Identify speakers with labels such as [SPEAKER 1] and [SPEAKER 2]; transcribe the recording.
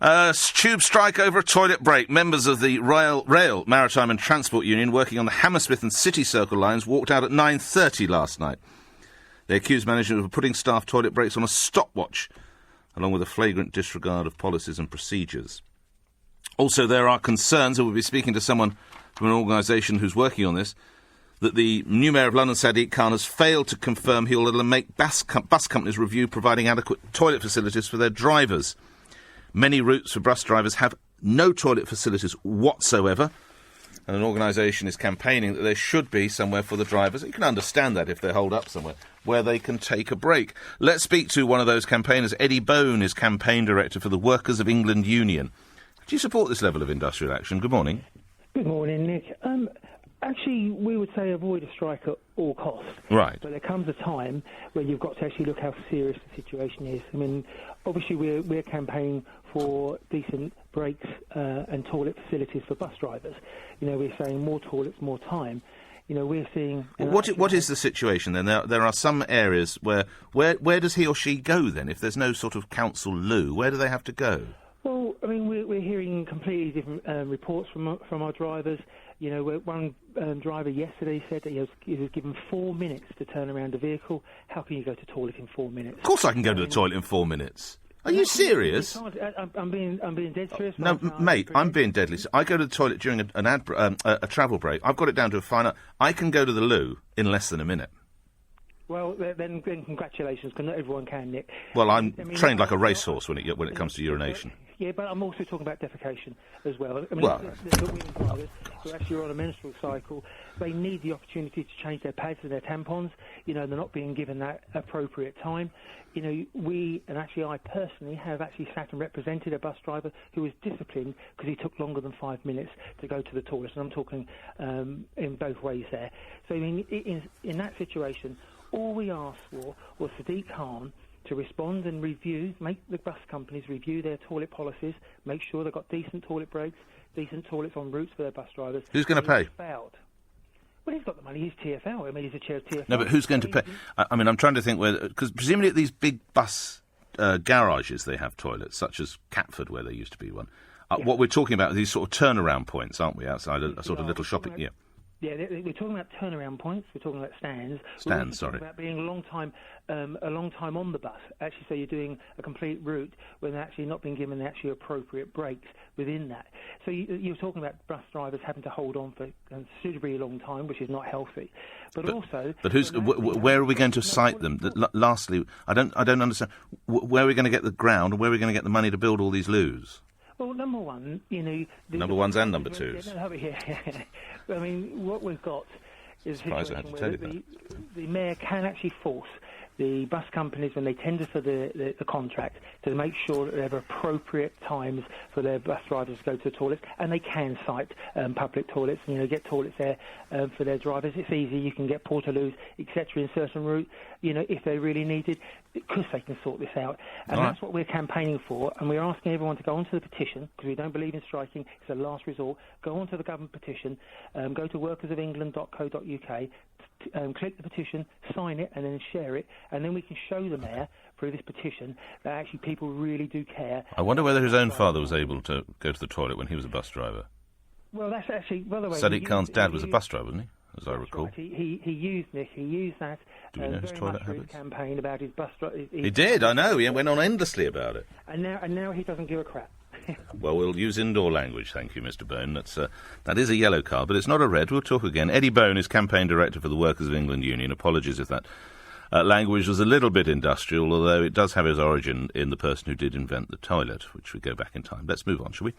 [SPEAKER 1] Tube strike over a toilet break. Members of the Rail, Maritime and Transport Union working on the Hammersmith and City Circle lines walked out at 9:30 last night. They accused management of putting staff toilet breaks on a stopwatch, along with a flagrant disregard of policies and procedures. Also, there are concerns, and we'll be speaking to someone from an organisation who's working on this, that the new Mayor of London, Sadiq Khan, has failed to confirm he will make bus companies review providing adequate toilet facilities for their drivers. Many routes for bus drivers have no toilet facilities whatsoever, and an organisation is campaigning that there should be somewhere for the drivers. You can understand that if they're holed up somewhere, where they can take a break. Let's speak to one of those campaigners. Eddie Bone is campaign director for the Workers of England Union. Do you support this level of industrial action? Good morning.
[SPEAKER 2] Good morning, Nick. Actually, we would say avoid a strike at all costs.
[SPEAKER 1] Right.
[SPEAKER 2] But there comes a time when you've got to actually look how serious the situation is. I mean, obviously we're campaigning for decent breaks and toilet facilities for bus drivers. You know, we're saying more toilets, more time. You know, we're seeing...
[SPEAKER 1] What is the situation then? There are some areas where does he or she go then? If there's no sort of council loo, where do they have to go?
[SPEAKER 2] Well, I mean, we're hearing completely different reports from our drivers. You know, one driver yesterday said that he was given 4 minutes to turn around a vehicle. How can you go to the toilet in 4 minutes?
[SPEAKER 1] Of course I can go to the toilet in 4 minutes. Are you serious?
[SPEAKER 2] I'm being dead serious.
[SPEAKER 1] No, mate, I'm being deadly. I go to the toilet during a travel break. I've got it down to a fine art. I can go to the loo in less than a minute.
[SPEAKER 2] Well, then congratulations, because not everyone can, Nick.
[SPEAKER 1] Well, I'm trained like a racehorse when it comes to urination.
[SPEAKER 2] Yeah, but I'm also talking about defecation as well. I mean,
[SPEAKER 1] well,
[SPEAKER 2] the women drivers who actually are on a menstrual cycle, they need the opportunity to change their pads and their tampons. You know, they're not being given that appropriate time. You know, I personally have actually sat and represented a bus driver who was disciplined because he took longer than 5 minutes to go to the toilet. And I'm talking in both ways there. So, I mean, in that situation, all we asked for was Sadiq Khan to respond and make the bus companies review their toilet policies, make sure they've got decent toilet breaks, decent toilets on routes for their bus drivers.
[SPEAKER 1] Who's going to pay?
[SPEAKER 2] Failed. Well, he's got the money. He's TfL. I mean, he's a chair of TfL.
[SPEAKER 1] No, but who's going to pay? I mean, I'm trying to think where... Because presumably at these big bus garages they have toilets, such as Catford, where there used to be one. Yeah. What we're talking about are these sort of turnaround points, aren't we, outside a sort of little shopping... Yeah.
[SPEAKER 2] Yeah, we're talking about turnaround points. We're talking about stands.
[SPEAKER 1] Stands, sorry.
[SPEAKER 2] We're talking about being a long time on the bus. Actually, so you're doing a complete route when they're actually not being given the actually appropriate breaks within that. So you're talking about bus drivers having to hold on for a considerably long time, which is not healthy. But where are we going to cite them? Lastly, I don't understand. Where are we going to get the ground, and where are we going to get the money to build all these loos? Well, number one, you know...
[SPEAKER 1] Number ones and number twos.
[SPEAKER 2] I mean, what we've got is a situation where the mayor can actually force the bus companies, when they tender for the contract, to make sure that they have appropriate times for their bus drivers to go to the toilets, and they can site public toilets, and, you know, get toilets there for their drivers. It's easy. You can get portaloos, etc., in certain routes, you know, if they really needed, because they can sort this out. And that's what we're campaigning for, and we're asking everyone to go onto the petition, because we don't believe in striking. It's a last resort. Go onto the government petition, go to workersofengland.co.uk, click the petition, sign it, and then share it, and then we can show the mayor through this petition that actually people really do care.
[SPEAKER 1] I wonder whether his own father was able to go to the toilet when he was a bus driver.
[SPEAKER 2] Well, that's actually, by the way...
[SPEAKER 1] Sadiq Khan's dad was a bus driver, wasn't he? As I recall.
[SPEAKER 2] Right. He used that
[SPEAKER 1] Do we know his toilet habits?
[SPEAKER 2] His campaign about his bus driver.
[SPEAKER 1] He did, I know. He went on endlessly about it.
[SPEAKER 2] And now he doesn't give a crap.
[SPEAKER 1] Well, we'll use indoor language, thank you, Mr. Bone. That is a yellow card, but it's not a red. We'll talk again. Eddie Bone is campaign director for the Workers of England Union. Apologies if that language was a little bit industrial, although it does have its origin in the person who did invent the toilet, which we go back in time. Let's move on, shall we?